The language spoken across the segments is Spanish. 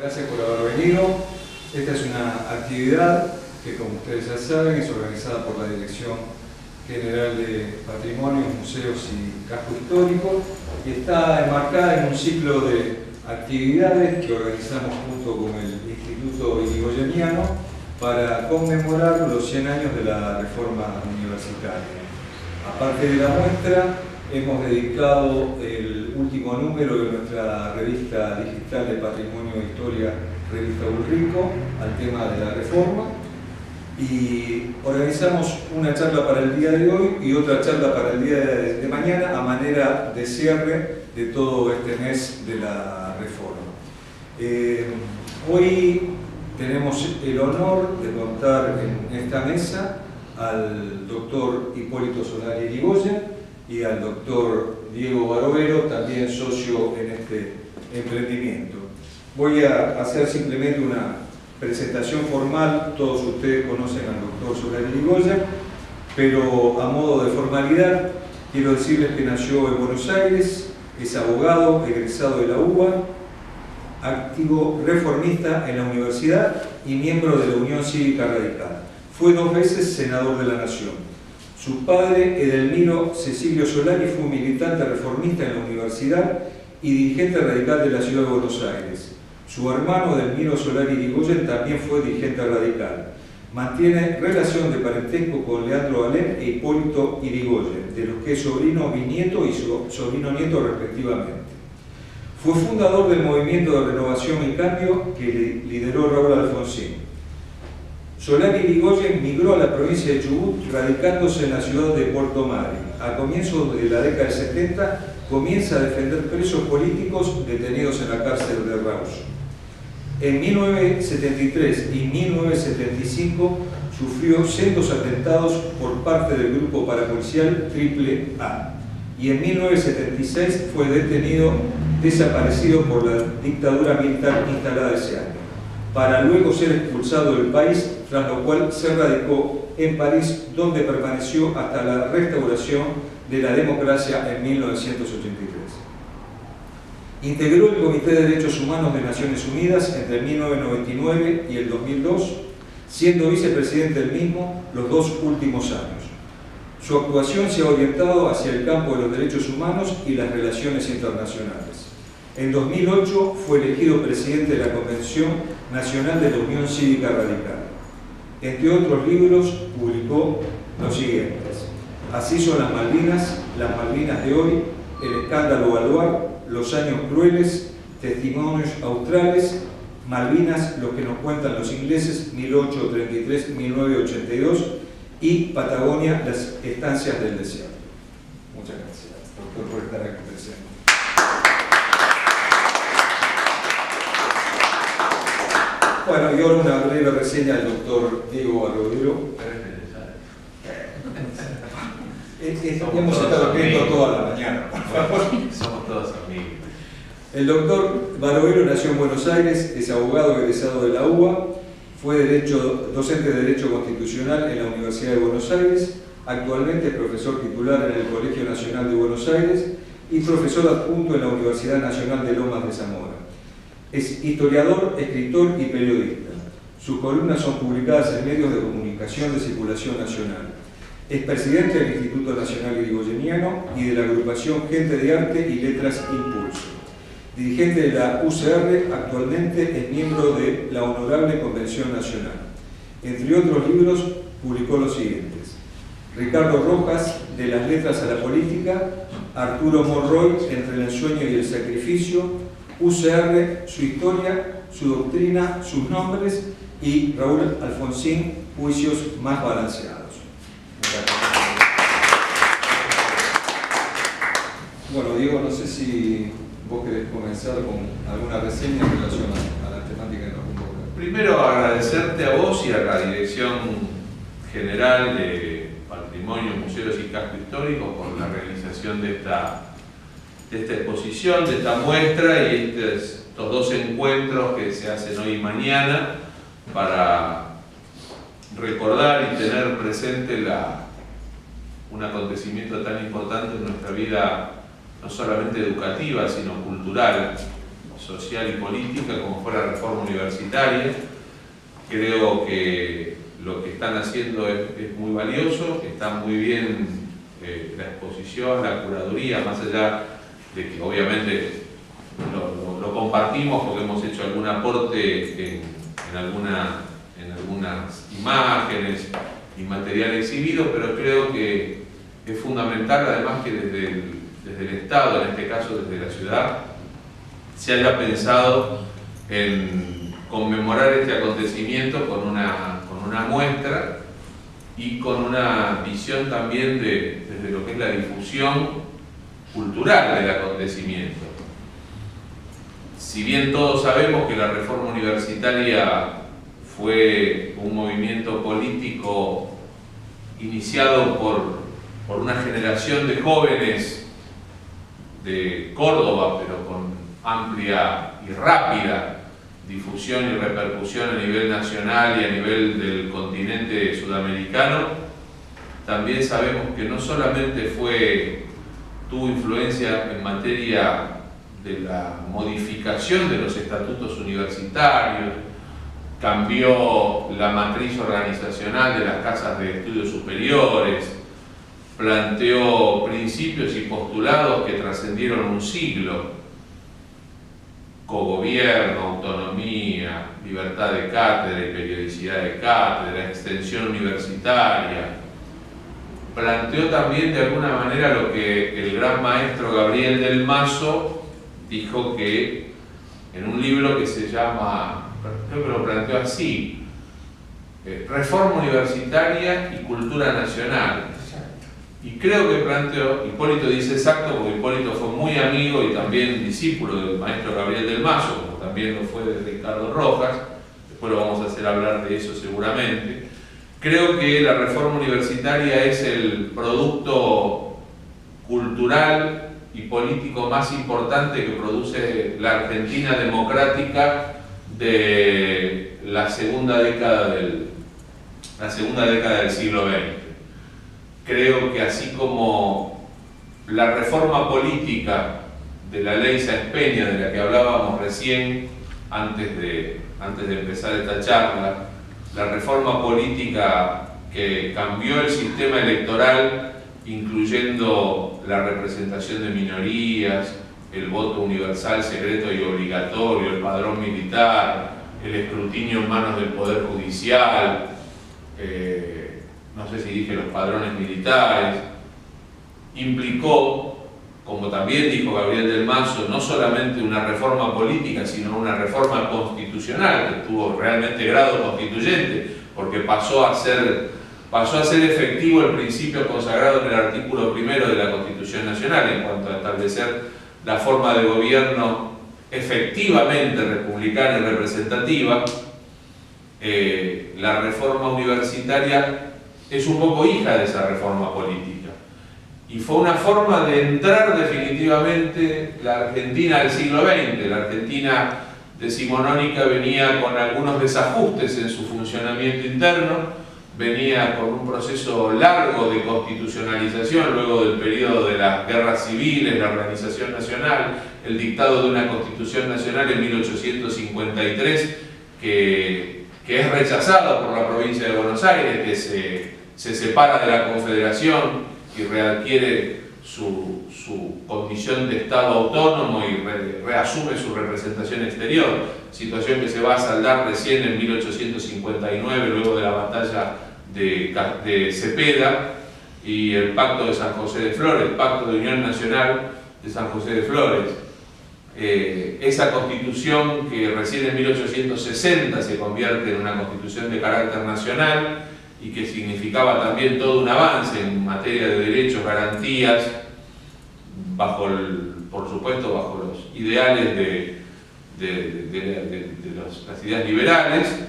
Gracias por haber venido. Esta es una actividad que, como ustedes ya saben, es organizada por la Dirección General de Patrimonio, Museos y Casco Histórico y está enmarcada en un ciclo de actividades que organizamos junto con el Instituto Irigoyeniano para conmemorar los 100 años de la reforma universitaria. Aparte de la muestra, hemos dedicado el último número de nuestra revista digital de Patrimonio e Historia, Revista Ulrico, al tema de la reforma. Y organizamos una charla para el día de hoy y otra charla para el día de mañana a manera de cierre de todo este mes de la reforma. Hoy tenemos el honor de contar en esta mesa al doctor Hipólito Solari Irigoyen y al doctor Diego Barovero, también socio en este emprendimiento. Voy a hacer simplemente una presentación formal. Todos ustedes conocen al doctor Solari Irigoyen, pero a modo de formalidad quiero decirles que nació en Buenos Aires, es abogado, egresado de la UBA, activo reformista en la universidad y miembro de la Unión Cívica Radical. Fue 2 veces senador de la Nación. Su padre, Edelmiro Cecilio Solari, fue un militante reformista en la universidad y dirigente radical de la ciudad de Buenos Aires. Su hermano, Edelmiro Solari Irigoyen, también fue dirigente radical. Mantiene relación de parentesco con Leandro Alem e Hipólito Irigoyen, de los que es sobrino bisnieto y sobrino nieto respectivamente. Fue fundador del Movimiento de Renovación y Cambio que lideró Raúl Alfonsín. Solari Irigoyen migró a la provincia de Chubut, radicándose en la ciudad de Puerto Madryn. A comienzos de la década del 70 comienza a defender presos políticos detenidos en la cárcel de Rawson. En 1973 y 1975 sufrió sendos atentados por parte del grupo parapolicial AAA y en 1976 fue desaparecido por la dictadura militar instalada ese año, para luego ser expulsado del país, tras lo cual se radicó en París, donde permaneció hasta la restauración de la democracia en 1983. Integró el Comité de Derechos Humanos de Naciones Unidas entre 1999 y el 2002, siendo vicepresidente del mismo los 2 últimos años. Su actuación se ha orientado hacia el campo de los derechos humanos y las relaciones internacionales. En 2008 fue elegido presidente de la Convención Nacional de la Unión Cívica Radical. Entre otros libros publicó los siguientes: Así son las Malvinas de hoy, El escándalo Baluar, Los años crueles, Testimonios australes, Malvinas, lo que nos cuentan los ingleses, 1833-1982, y Patagonia, las estancias del desierto. Muchas gracias, doctor, por estar aquí presente. Bueno, y ahora una breve reseña del doctor Diego Barovero. Hemos estado viendo toda la mañana. Somos todos amigos. El doctor Barovero nació en Buenos Aires, es abogado egresado de la UBA, fue docente de Derecho Constitucional en la Universidad de Buenos Aires, actualmente es profesor titular en el Colegio Nacional de Buenos Aires y profesor adjunto en la Universidad Nacional de Lomas de Zamora. Es historiador, escritor y periodista. Sus columnas son publicadas en medios de comunicación de circulación nacional. Es presidente del Instituto Nacional Irigoyeniano y de la agrupación Gente de Arte y Letras Impulso. Dirigente de la UCR, actualmente es miembro de la Honorable Convención Nacional. Entre otros libros, publicó los siguientes: Ricardo Rojas, De las letras a la política, Arturo Monroy, Entre el ensueño y el sacrificio, UCR, su historia, su doctrina, sus nombres, y Raúl Alfonsín, Juicios más balanceados. Bueno, Diego, no sé si vos querés comenzar con alguna reseña en relación a la temática que nos convoca. Primero, agradecerte a vos y a la Dirección General de Patrimonio, Museos y Casco Histórico por la realización de esta exposición, de esta muestra y estos 2 encuentros que se hacen hoy y mañana para recordar y tener presente un acontecimiento tan importante en nuestra vida, no solamente educativa, sino cultural, social y política, como fue la reforma reforma universitaria. Creo que lo que están haciendo es muy valioso, está muy bien la exposición, la curaduría, más allá de que obviamente lo compartimos porque hemos hecho algún aporte en algunas imágenes y material exhibido, pero creo que es fundamental además que desde el Estado, en este caso desde la ciudad, se haya pensado en conmemorar este acontecimiento con una muestra y con una visión también desde lo que es la difusión cultural del acontecimiento. Si bien todos sabemos que la reforma universitaria fue un movimiento político iniciado por una generación de jóvenes de Córdoba, pero con amplia y rápida difusión y repercusión a nivel nacional y a nivel del continente sudamericano, también sabemos que no solamente tuvo influencia en materia de la modificación de los estatutos universitarios, cambió la matriz organizacional de las casas de estudios superiores, planteó principios y postulados que trascendieron un siglo: cogobierno, autonomía, libertad de cátedra y periodicidad de cátedra, extensión universitaria. Planteó también de alguna manera lo que el gran maestro Gabriel del Mazo dijo que en un libro que se llama, creo que lo planteó así, Reforma Universitaria y Cultura Nacional. Y creo que planteó, Hipólito dice exacto porque Hipólito fue muy amigo y también discípulo del maestro Gabriel del Mazo, como también lo fue de Ricardo Rojas, después lo vamos a hacer hablar de eso seguramente. Creo que la reforma universitaria es el producto cultural y político más importante que produce la Argentina democrática de la segunda década del siglo XX. Creo que así como la reforma política de la ley Sáenz Peña, de la que hablábamos recién antes de empezar esta charla, la reforma política que cambió el sistema electoral incluyendo la representación de minorías, el voto universal, secreto y obligatorio, el padrón militar, el escrutinio en manos del Poder Judicial, no sé si dije los padrones militares, implicó, como también dijo Gabriel del Mazo, no solamente una reforma política, sino una reforma constitucional que tuvo realmente grado constituyente, porque pasó a ser efectivo el principio consagrado en el artículo 1 de la Constitución Nacional en cuanto a establecer la forma de gobierno efectivamente republicana y representativa. La reforma universitaria es un poco hija de esa reforma política y fue una forma de entrar definitivamente la Argentina del siglo XX. La Argentina decimonónica venía con algunos desajustes en su funcionamiento interno, venía con un proceso largo de constitucionalización luego del periodo de las guerras civiles, la organización nacional, el dictado de una constitución nacional en 1853 que es rechazada por la provincia de Buenos Aires, que se separa de la Confederación y readquiere su condición de Estado autónomo y reasume su representación exterior, situación que se va a saldar recién en 1859 luego de la batalla de Cepeda y el Pacto de San José de Flores, el Pacto de Unión Nacional de San José de Flores. Esa constitución que recién en 1860 se convierte en una constitución de carácter nacional y que significaba también todo un avance en materia de derechos, garantías, por supuesto bajo los ideales de las ideas liberales,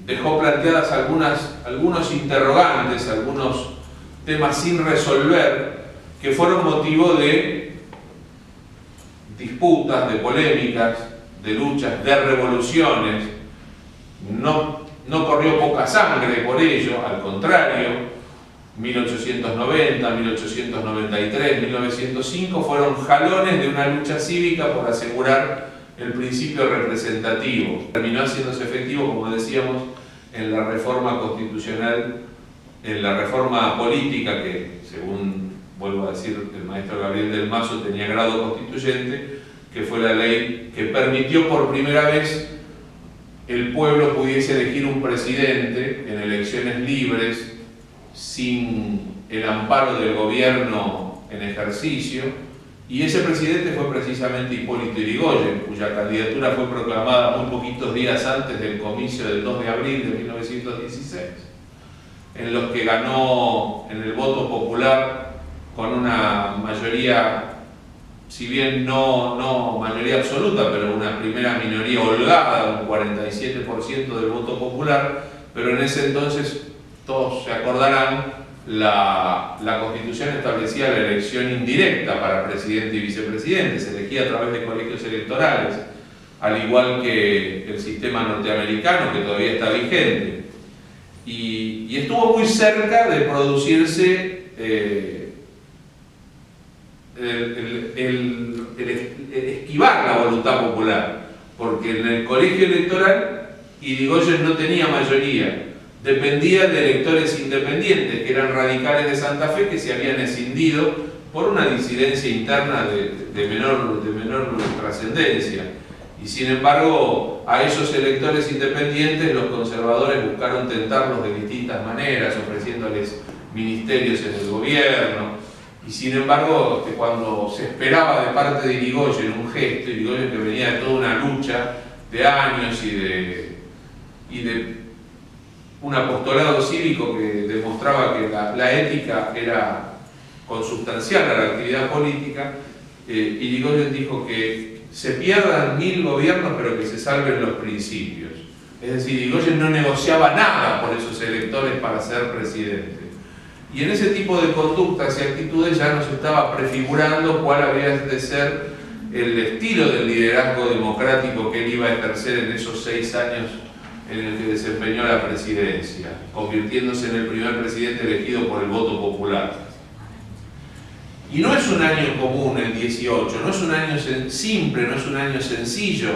dejó planteadas algunos interrogantes, algunos temas sin resolver que fueron motivo de disputas, de polémicas, de luchas, de revoluciones. No corrió poca sangre por ello, al contrario. 1890, 1893, 1905 fueron jalones de una lucha cívica por asegurar el principio representativo. Terminó haciéndose efectivo, como decíamos, en la reforma constitucional, en la reforma política que, según vuelvo a decir el maestro Gabriel del Mazo, tenía grado constituyente, que fue la ley que permitió por primera vez el pueblo pudiese elegir un presidente en elecciones libres, sin el amparo del gobierno en ejercicio, y ese presidente fue precisamente Hipólito Yrigoyen, cuya candidatura fue proclamada muy poquitos días antes del comicio del 2 de abril de 1916, en los que ganó en el voto popular con una mayoría, si bien no mayoría absoluta, pero una primera minoría holgada, un 47% del voto popular, pero en ese entonces, todos se acordarán, la Constitución establecía la elección indirecta para presidente y vicepresidente, se elegía a través de colegios electorales, al igual que el sistema norteamericano, que todavía está vigente. Y estuvo muy cerca de producirse esquivar la voluntad popular, porque en el colegio electoral Yrigoyen no tenía mayoría, dependía de electores independientes, que eran radicales de Santa Fe, que se habían escindido por una disidencia interna de menor trascendencia. Y sin embargo, a esos electores independientes los conservadores buscaron tentarlos de distintas maneras, ofreciéndoles ministerios en el gobierno. Y sin embargo, cuando se esperaba de parte de Yrigoyen un gesto, Yrigoyen que venía de toda una lucha de años y de un apostolado cívico que demostraba que la ética era consubstancial a la actividad política, Yrigoyen dijo que se pierdan 1000 gobiernos pero que se salven los principios. Es decir, Yrigoyen no negociaba nada por esos electores para ser presidente. Y en ese tipo de conductas y actitudes ya nos estaba prefigurando cuál había de ser el estilo del liderazgo democrático que él iba a ejercer en esos 6 años en el que desempeñó la presidencia, convirtiéndose en el primer presidente elegido por el voto popular. Y no es un año común el 18, no es un año simple, no es un año sencillo.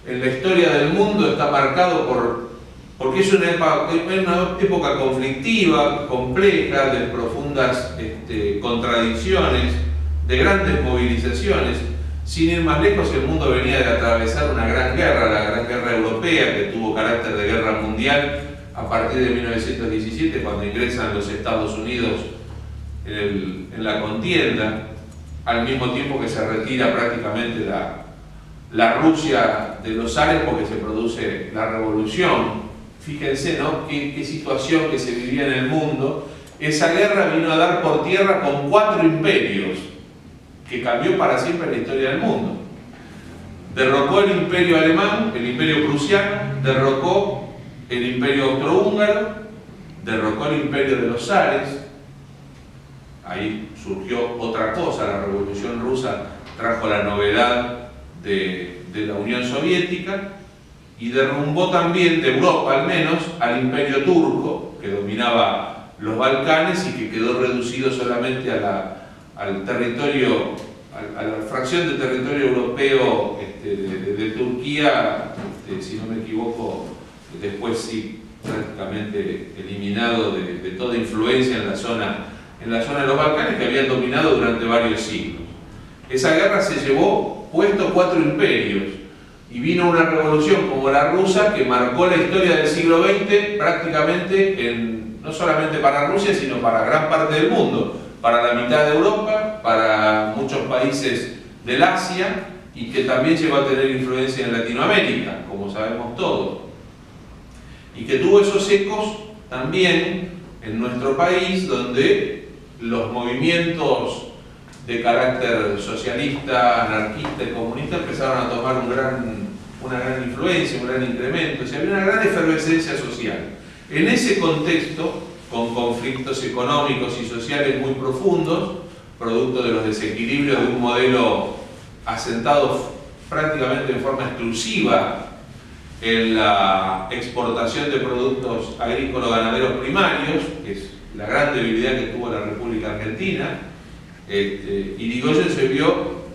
En la historia del mundo está marcado porque es una época conflictiva, compleja, de profundas contradicciones, de grandes movilizaciones. Sin ir más lejos, el mundo venía de atravesar una gran guerra, la Gran Guerra Europea, que tuvo carácter de guerra mundial a partir de 1917, cuando ingresan los Estados Unidos en la contienda, al mismo tiempo que se retira prácticamente la Rusia de los zares porque se produce la revolución. Fíjense, ¿no?, qué situación que se vivía en el mundo. Esa guerra vino a dar por tierra con 4 imperios, que cambió para siempre la historia del mundo. Derrocó el imperio alemán, el imperio prusiano, derrocó el imperio austrohúngaro, derrocó el imperio de los zares. Ahí surgió otra cosa, la revolución rusa trajo la novedad de la Unión Soviética y derrumbó también, de Europa al menos, al imperio turco, que dominaba los Balcanes y que quedó reducido solamente al territorio, a la fracción de territorio europeo de Turquía, si no me equivoco, después sí prácticamente eliminado de toda influencia en la zona de los Balcanes, que habían dominado durante varios siglos. Esa guerra se llevó puestos 4 imperios y vino una revolución como la rusa que marcó la historia del siglo XX prácticamente, no solamente para Rusia, sino para gran parte del mundo, para la mitad de Europa, para muchos países del Asia, y que también llegó a tener influencia en Latinoamérica, como sabemos todos, y que tuvo esos ecos también en nuestro país, donde los movimientos de carácter socialista, anarquista y comunista empezaron a tomar una gran influencia, un gran incremento, o sea, había una gran efervescencia social. En ese contexto, con conflictos económicos y sociales muy profundos, producto de los desequilibrios de un modelo asentado prácticamente en forma exclusiva en la exportación de productos agrícolas-ganaderos primarios, que es la gran debilidad que tuvo la República Argentina, Yrigoyen se vio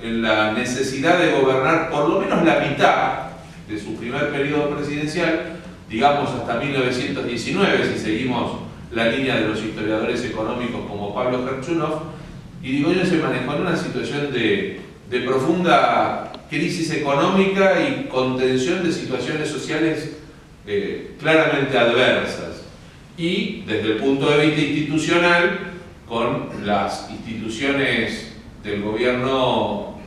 en la necesidad de gobernar por lo menos la mitad de su primer periodo presidencial, digamos hasta 1919, si seguimos la línea de los historiadores económicos como Pablo Gerchunov, Irigoyen se manejó en una situación de profunda crisis económica y contención de situaciones sociales claramente adversas. Y desde el punto de vista institucional, con las instituciones del gobierno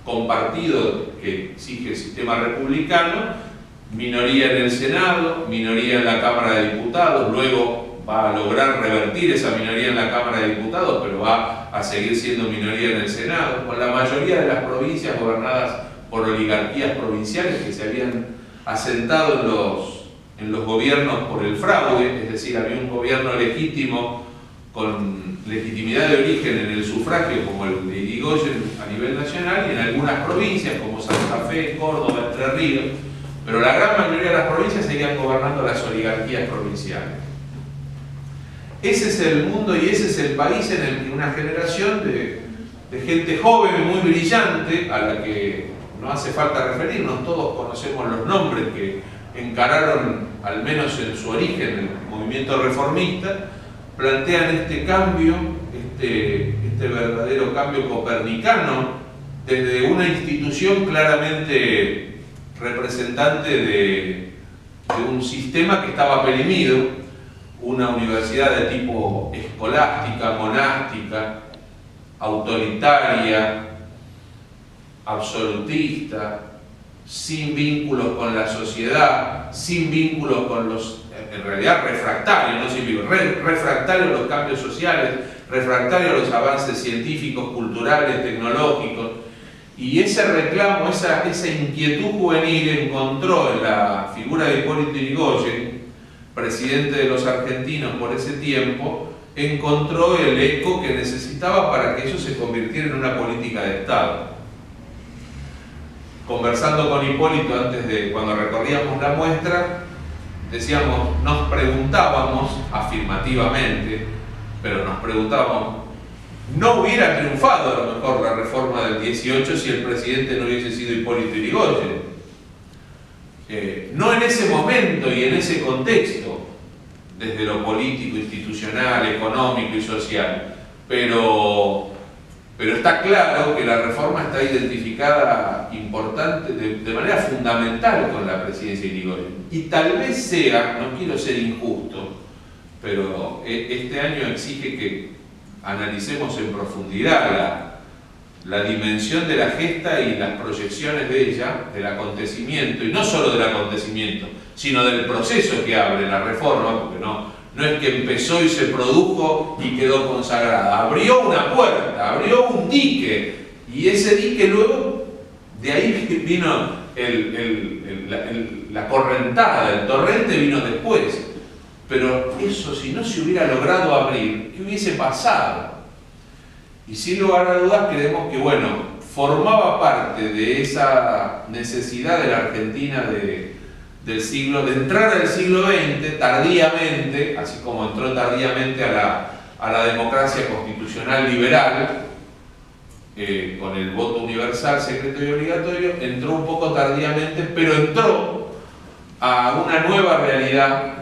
compartido que exige el sistema republicano, minoría en el Senado, minoría en la Cámara de Diputados, luego va a lograr revertir esa minoría en la Cámara de Diputados, pero va a seguir siendo minoría en el Senado, con la mayoría de las provincias gobernadas por oligarquías provinciales que se habían asentado en los gobiernos por el fraude, es decir, había un gobierno legítimo con legitimidad de origen en el sufragio como el de Irigoyen a nivel nacional, y en algunas provincias como Santa Fe, Córdoba, Entre Ríos, pero la gran mayoría de las provincias seguían gobernando las oligarquías provinciales. Ese es el mundo y ese es el país en el que una generación de gente joven, muy brillante, a la que no hace falta referirnos, todos conocemos los nombres que encararon, al menos en su origen, el movimiento reformista, plantean este cambio, este verdadero cambio copernicano, desde una institución claramente representante de un sistema que estaba perimido, una universidad de tipo escolástica, monástica, autoritaria, absolutista, sin vínculos con la sociedad, sin vínculos con los, en realidad refractario, no sin vínculos, refractario a los cambios sociales, refractario a los avances científicos, culturales, tecnológicos. Y ese reclamo, esa inquietud juvenil encontró en la figura de Hipólito Yrigoyen, presidente de los argentinos por ese tiempo, encontró el eco que necesitaba para que eso se convirtiera en una política de Estado. Conversando con Hipólito antes de cuando recorríamos la muestra, decíamos, nos preguntábamos afirmativamente, pero nos preguntábamos, ¿no hubiera triunfado a lo mejor la reforma del 18 si el presidente no hubiese sido Hipólito Yrigoyen? No en ese momento y en ese contexto, desde lo político, institucional, económico y social, pero está claro que la reforma está identificada importante, de manera fundamental con la presidencia de Irigoyen. Y tal vez sea, no quiero ser injusto, pero este año exige que analicemos en profundidad la dimensión de la gesta y las proyecciones de ella, del acontecimiento, y no solo del acontecimiento, sino del proceso que abre la reforma, porque no es que empezó y se produjo y quedó consagrada. Abrió una puerta, abrió un dique, y ese dique luego, de ahí vino la correntada, el torrente vino después. Pero eso, si no se hubiera logrado abrir, ¿qué hubiese pasado? Y sin lugar a dudas creemos que, bueno, formaba parte de esa necesidad de la Argentina de entrar al siglo XX tardíamente, así como entró tardíamente a la democracia constitucional liberal, con el voto universal, secreto y obligatorio, entró un poco tardíamente, pero entró a una nueva realidad.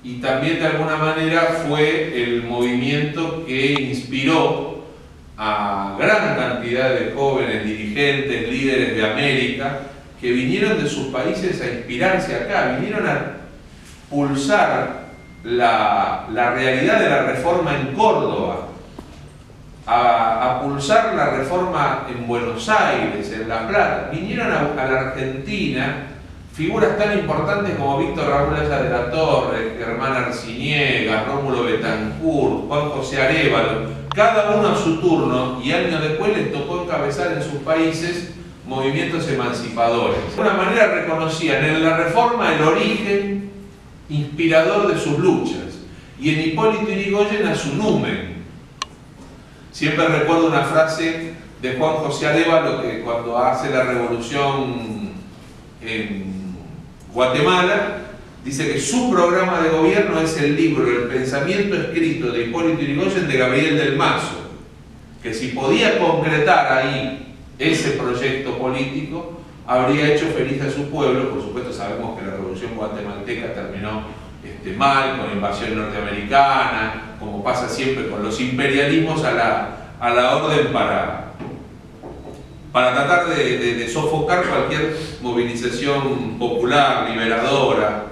Y también de alguna manera fue el movimiento que inspiró a gran cantidad de jóvenes dirigentes, líderes de América, que vinieron de sus países a inspirarse acá, vinieron a pulsar la realidad de la reforma en Córdoba, a pulsar la reforma en Buenos Aires, en La Plata, vinieron a la Argentina figuras tan importantes como Víctor Raúl Aya de la Torre, Germán Arciniega, Rómulo Betancourt, Juan José Arévalo, cada uno a su turno, y años después les tocó encabezar en sus países movimientos emancipadores. De alguna manera reconocían en la reforma el origen inspirador de sus luchas, y en Hipólito Yrigoyen a su numen. Siempre recuerdo una frase de Juan José Arévalo, que cuando hace la revolución en Guatemala, dice que su programa de gobierno es el libro El pensamiento escrito de Hipólito Yrigoyen de Gabriel del Mazo, que si podía concretar ahí ese proyecto político habría hecho feliz a su pueblo. Por supuesto sabemos que la revolución guatemalteca terminó mal, con invasión norteamericana, como pasa siempre con los imperialismos a la orden para tratar de sofocar cualquier movilización popular, liberadora.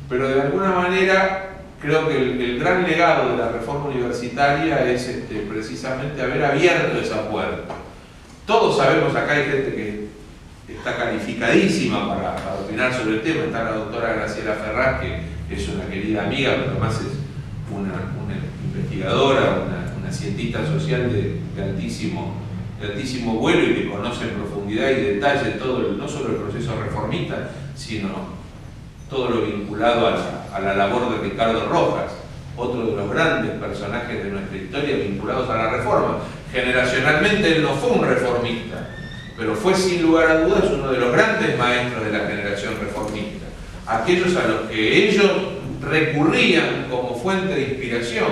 Pero de alguna manera creo que el gran legado de la reforma universitaria es precisamente haber abierto esa puerta. Todos sabemos, acá hay gente que está calificadísima para opinar sobre el tema. Está la doctora Graciela Ferraz, que es una querida amiga, pero además es una investigadora, una cientista social de altísimo vuelo y que conoce en profundidad y detalle todo, no solo el proceso reformista, sino todo lo vinculado a la labor de Ricardo Rojas, otro de los grandes personajes de nuestra historia vinculados a la reforma. Generacionalmente él no fue un reformista, pero fue sin lugar a dudas uno de los grandes maestros de la generación reformista, aquellos a los que ellos recurrían como fuente de inspiración,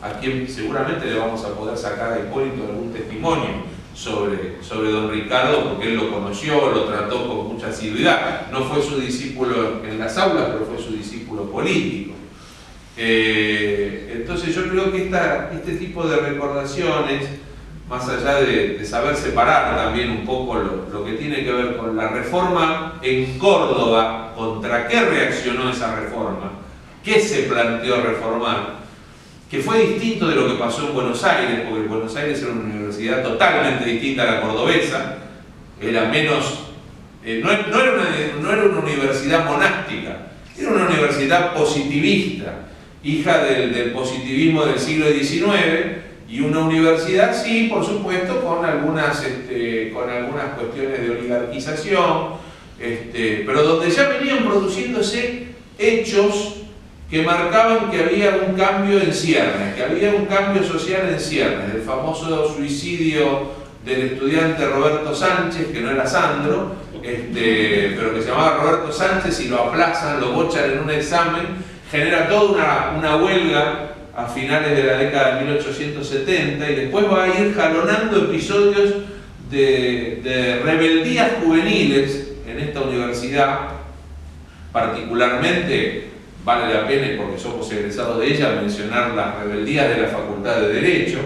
a quien seguramente le vamos a poder sacar a Hipólito algún testimonio sobre don Ricardo, porque él lo conoció, lo trató con mucha asiduidad. No fue su discípulo en las aulas, pero fue su discípulo político. Entonces yo creo que este tipo de recordaciones, más allá de saber separar también un poco lo que tiene que ver con la reforma en Córdoba, contra qué reaccionó esa reforma, qué se planteó reformar, que fue distinto de lo que pasó en Buenos Aires, porque Buenos Aires era una universidad totalmente distinta a la cordobesa, era menos, no era una universidad monástica, era una universidad positivista, hija del positivismo del siglo XIX, y una universidad, sí, por supuesto, con algunas cuestiones de oligarquización, pero donde ya venían produciéndose hechos que marcaban que había un cambio en ciernes, que había un cambio social en ciernes. El famoso suicidio del estudiante Roberto Sánchez, que no era Sandro, pero que se llamaba Roberto Sánchez, y lo aplazan, lo bochan en un examen, genera toda una huelga a finales de la década de 1870, y después va a ir jalonando episodios de rebeldías juveniles en esta universidad. Particularmente vale la pena, porque somos egresados de ella, mencionar las rebeldías de la Facultad de Derecho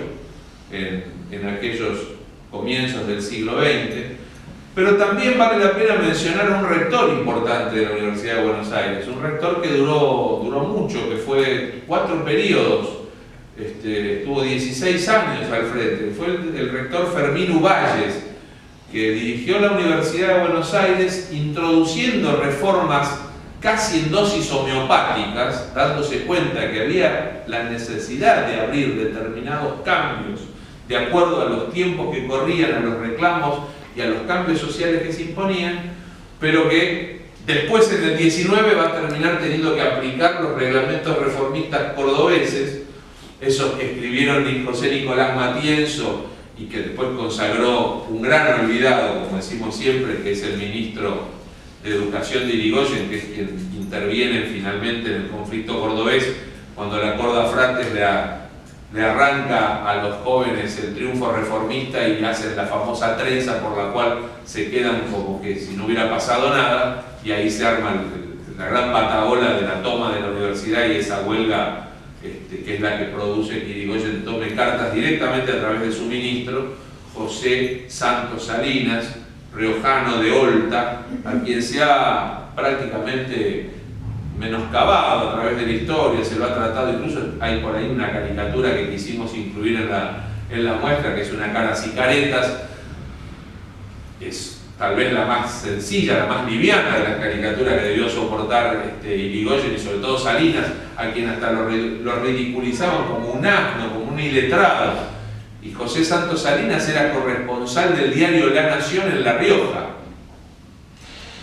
en aquellos comienzos del siglo XX, pero también vale la pena mencionar un rector importante de la Universidad de Buenos Aires, un rector que duró mucho, que fue 4 periodos, estuvo 16 años al frente, fue el rector Fermín Uballes, que dirigió la Universidad de Buenos Aires introduciendo reformas casi en dosis homeopáticas, dándose cuenta que había la necesidad de abrir determinados cambios de acuerdo a los tiempos que corrían, a los reclamos y a los cambios sociales que se imponían, pero que después en el 19 va a terminar teniendo que aplicar los reglamentos reformistas cordobeses, esos que escribieron José Nicolás Matienzo y que después consagró un gran olvidado, como decimos siempre, que es el ministro de Educación de Irigoyen, que es quien interviene finalmente en el conflicto cordobés, cuando la Corda Frates le arranca a los jóvenes el triunfo reformista y hacen la famosa trenza por la cual se quedan como que si no hubiera pasado nada, y ahí se arma la gran batahola de la toma de la universidad y esa huelga que es la que produce que Irigoyen tome cartas directamente a través de su ministro, José Santos Salinas, riojano de Olta, a quien se ha prácticamente menoscabado a través de la historia, se lo ha tratado, incluso hay por ahí una caricatura que quisimos incluir en la muestra, que es una cara así caretas, es tal vez la más sencilla, la más liviana de las caricaturas que debió soportar Irigoyen y sobre todo Salinas, a quien hasta lo ridiculizaban como un asno, como un iletrado. Y José Santos Salinas era corresponsal del diario La Nación en La Rioja.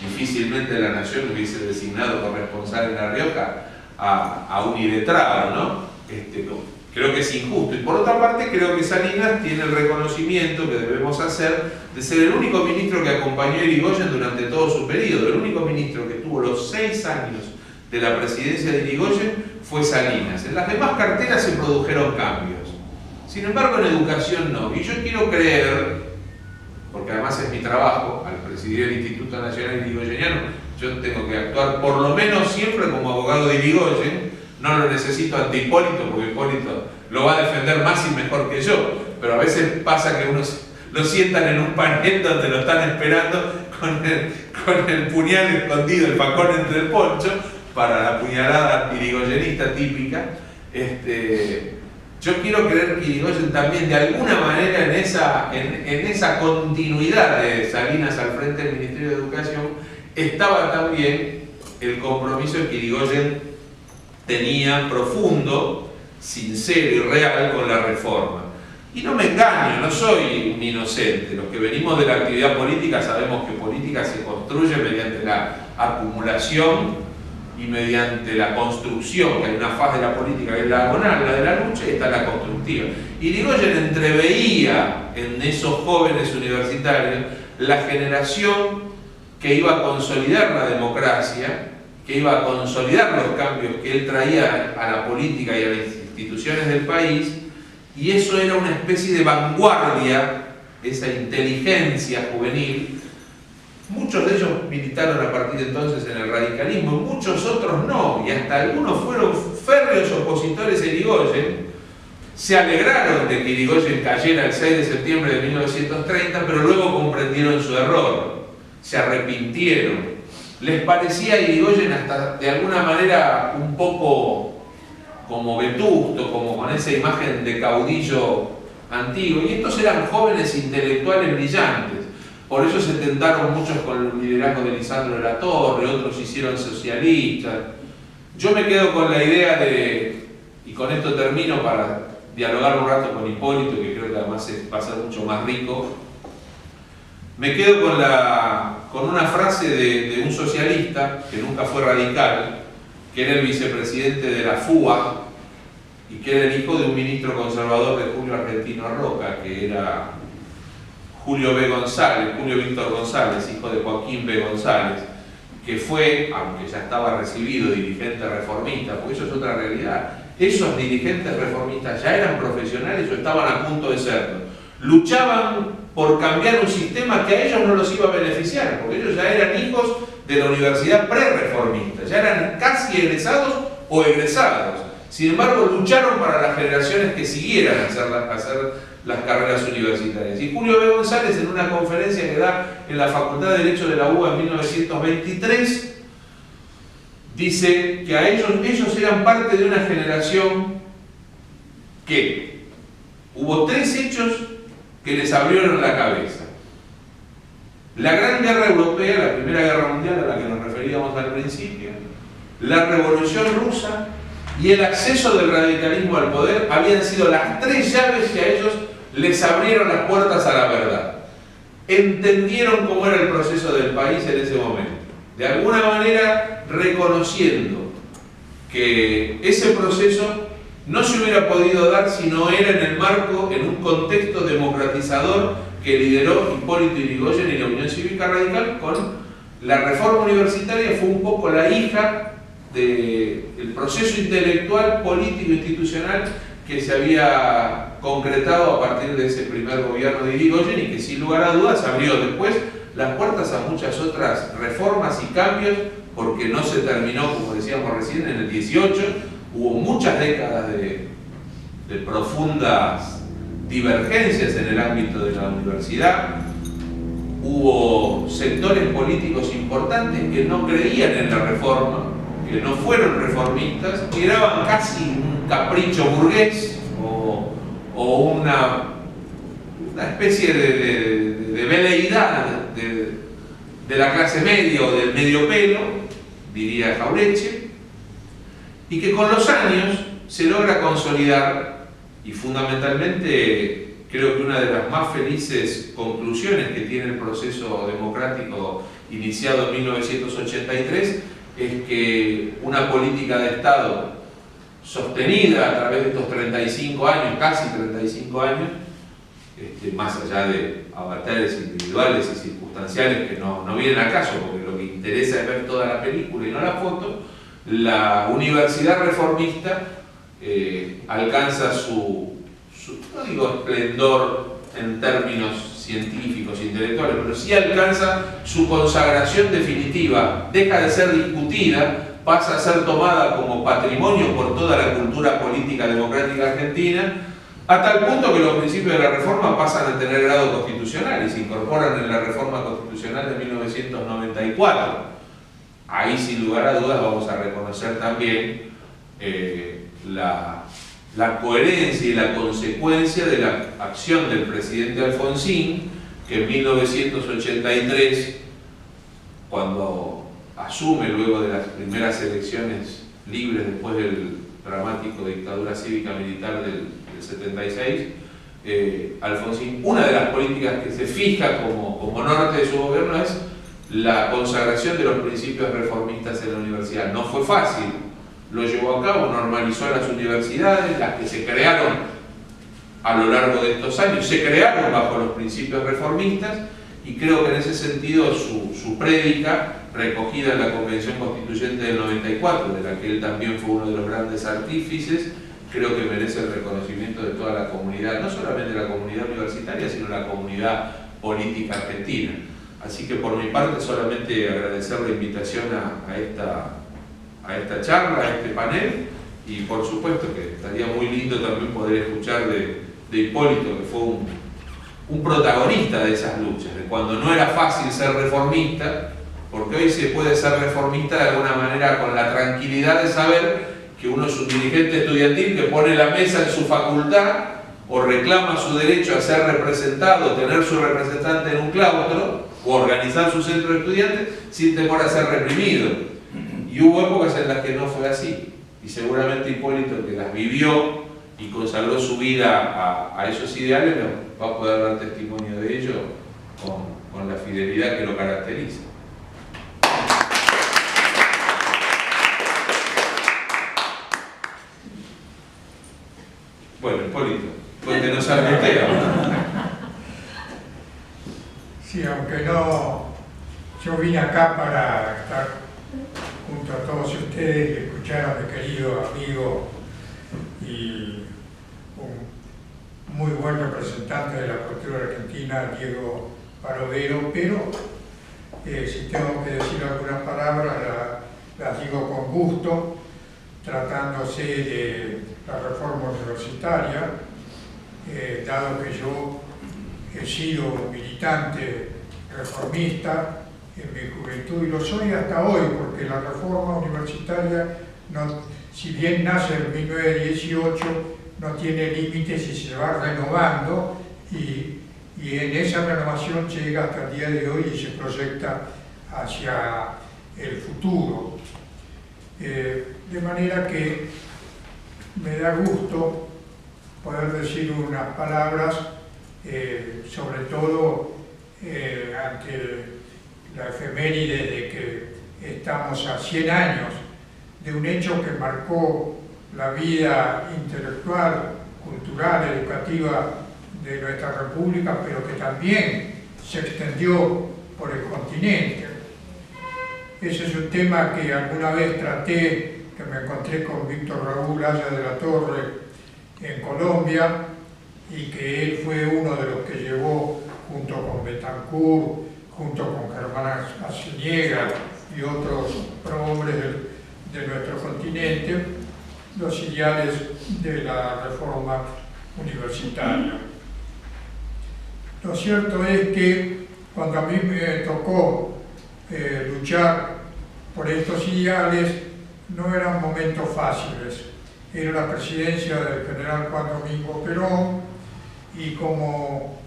Difícilmente La Nación hubiese designado corresponsal en La Rioja a un iletrado, ¿no? Creo que es injusto. Y por otra parte, creo que Salinas tiene el reconocimiento que debemos hacer de ser el único ministro que acompañó a Irigoyen durante todo su periodo. El único ministro que tuvo los 6 años de la presidencia de Irigoyen fue Salinas. En las demás carteras se produjeron cambios. Sin embargo, en educación no. Y yo quiero creer, porque además es mi trabajo, al presidir el Instituto Nacional Irigoyeniano, yo tengo que actuar por lo menos siempre como abogado de Irigoyen. No lo necesito ante Hipólito, porque Hipólito lo va a defender más y mejor que yo, pero a veces pasa que lo sientan en un panel donde lo están esperando con el puñal escondido, el facón entre el poncho, para la puñalada irigoyenista típica. Yo quiero creer que Irigoyen también, de alguna manera, en esa continuidad de Salinas al frente del Ministerio de Educación, estaba también el compromiso que Irigoyen tenía profundo, sincero y real con la reforma. Y no me engaño, no soy un inocente. Los que venimos de la actividad política sabemos que política se construye mediante la acumulación y mediante la construcción, que hay una fase de la política que es la diagonal, la de la lucha, y está la constructiva. Y Irigoyen entreveía en esos jóvenes universitarios la generación que iba a consolidar la democracia, que iba a consolidar los cambios que él traía a la política y a las instituciones del país, y eso era una especie de vanguardia, esa inteligencia juvenil. Muchos de ellos militaron a partir de entonces en el radicalismo, muchos otros no, y hasta algunos fueron férreos opositores a Irigoyen. Se alegraron de que Irigoyen cayera el 6 de septiembre de 1930, pero luego comprendieron su error, se arrepintieron. Les parecía a Irigoyen hasta de alguna manera un poco como vetusto, como con esa imagen de caudillo antiguo, y estos eran jóvenes intelectuales brillantes. Por eso se tentaron muchos con el liderazgo de Lisandro de la Torre, otros se hicieron socialistas. Yo me quedo con la idea de, y con esto termino para dialogar un rato con Hipólito, que creo que además va a ser mucho más rico. Me quedo con una frase de un socialista que nunca fue radical, que era el vicepresidente de la FUA y que era el hijo de un ministro conservador de Julio Argentino Roca, que era Julio B. González, Julio Víctor González, hijo de Joaquín B. González, que fue, aunque ya estaba recibido, dirigente reformista, porque eso es otra realidad. Esos dirigentes reformistas ya eran profesionales o estaban a punto de serlo. Luchaban por cambiar un sistema que a ellos no los iba a beneficiar, porque ellos ya eran hijos de la universidad pre-reformista, ya eran casi egresados o egresados. Sin embargo, lucharon para las generaciones que siguieran a hacer las carreras universitarias. Y Julio B. González, en una conferencia que da en la Facultad de Derecho de la UBA en 1923, dice que a ellos eran parte de una generación que hubo 3 hechos que les abrieron la cabeza. La Gran Guerra Europea, la Primera Guerra Mundial a la que nos referíamos al principio, la Revolución Rusa y el acceso del radicalismo al poder habían sido las 3 llaves que a ellos les abrieron las puertas a la verdad. Entendieron cómo era el proceso del país en ese momento. De alguna manera reconociendo que ese proceso no se hubiera podido dar si no era en el marco, en un contexto democratizador que lideró Hipólito Yrigoyen y la Unión Cívica Radical. Con la reforma universitaria fue un poco la hija del proceso intelectual, político e institucional que se había concretado a partir de ese primer gobierno de Yrigoyen y que sin lugar a dudas abrió después las puertas a muchas otras reformas y cambios, porque no se terminó, como decíamos recién, en el 18. Hubo muchas décadas de profundas divergencias en el ámbito de la universidad. Hubo sectores políticos importantes que no creían en la reforma, que no fueron reformistas, que eran casi un capricho burgués o una especie de veleidad de la clase media o del medio pelo, diría Jauretche, y que con los años se logra consolidar. Y fundamentalmente creo que una de las más felices conclusiones que tiene el proceso democrático iniciado en 1983 es que una política de Estado sostenida a través de estos 35 años, casi 35 años, más allá de avatares individuales y circunstanciales que no vienen al caso, porque lo que interesa es ver toda la película y no la foto, la universidad reformista alcanza no digo esplendor en términos científicos, intelectuales, pero sí alcanza su consagración definitiva, deja de ser discutida, pasa a ser tomada como patrimonio por toda la cultura política democrática argentina, a tal punto que los principios de la reforma pasan a tener grado constitucional y se incorporan en la reforma constitucional de 1994. Ahí, sin lugar a dudas, vamos a reconocer también la coherencia y la consecuencia de la acción del presidente Alfonsín, que en 1983, cuando asume luego de las primeras elecciones libres después del dramático dictadura cívica militar del 76, Alfonsín, una de las políticas que se fija como norte de su gobierno es la consagración de los principios reformistas en la universidad. No fue fácil, lo llevó a cabo, normalizó las universidades, las que se crearon a lo largo de estos años, se crearon bajo los principios reformistas, y creo que en ese sentido su prédica, recogida en la Convención Constituyente del 94, de la que él también fue uno de los grandes artífices, creo que merece el reconocimiento de toda la comunidad, no solamente la comunidad universitaria, sino la comunidad política argentina. Así que por mi parte solamente agradecer la invitación a esta charla, a este panel, y por supuesto que estaría muy lindo también poder escuchar de Hipólito, que fue un protagonista de esas luchas, de cuando no era fácil ser reformista, porque hoy se puede ser reformista de alguna manera con la tranquilidad de saber que uno es un dirigente estudiantil que pone la mesa en su facultad o reclama su derecho a ser representado, tener su representante en un claustro o organizar su centro de estudiantes sin temor a ser reprimido. Y hubo épocas en las que no fue así, y seguramente Hipólito, que las vivió y consagró su vida a esos ideales, va a poder dar testimonio de ello con la fidelidad que lo caracteriza. Bueno, Hipólito, cuéntenos algo usted ahora. Sí, aunque no, yo vine acá para estar junto a todos ustedes y escuchar a mi querido amigo y un muy buen representante de la cultura argentina, Diego Barovero, pero si tengo que decir algunas palabras, las digo con gusto, tratándose de la reforma universitaria, dado que yo he sido militante reformista en mi juventud y lo soy hasta hoy, porque la reforma universitaria, si bien nace en 1918, no tiene límites y se va renovando, y en esa renovación llega hasta el día de hoy y se proyecta hacia el futuro. De manera que me da gusto poder decir unas palabras, sobre todo ante la efeméride de que estamos a 100 años de un hecho que marcó la vida intelectual, cultural, educativa de nuestra República, pero que también se extendió por el continente. Ese es un tema que alguna vez traté, que me encontré con Víctor Raúl Haya de la Torre en Colombia, y que él fue uno de los que llevó, junto con Betancourt, junto con Germán Arciniega y otros prohombres de nuestro continente, los ideales de la reforma universitaria. Lo cierto es que cuando a mí me tocó luchar por estos ideales, no eran momentos fáciles. Era la presidencia del general Juan Domingo Perón, y como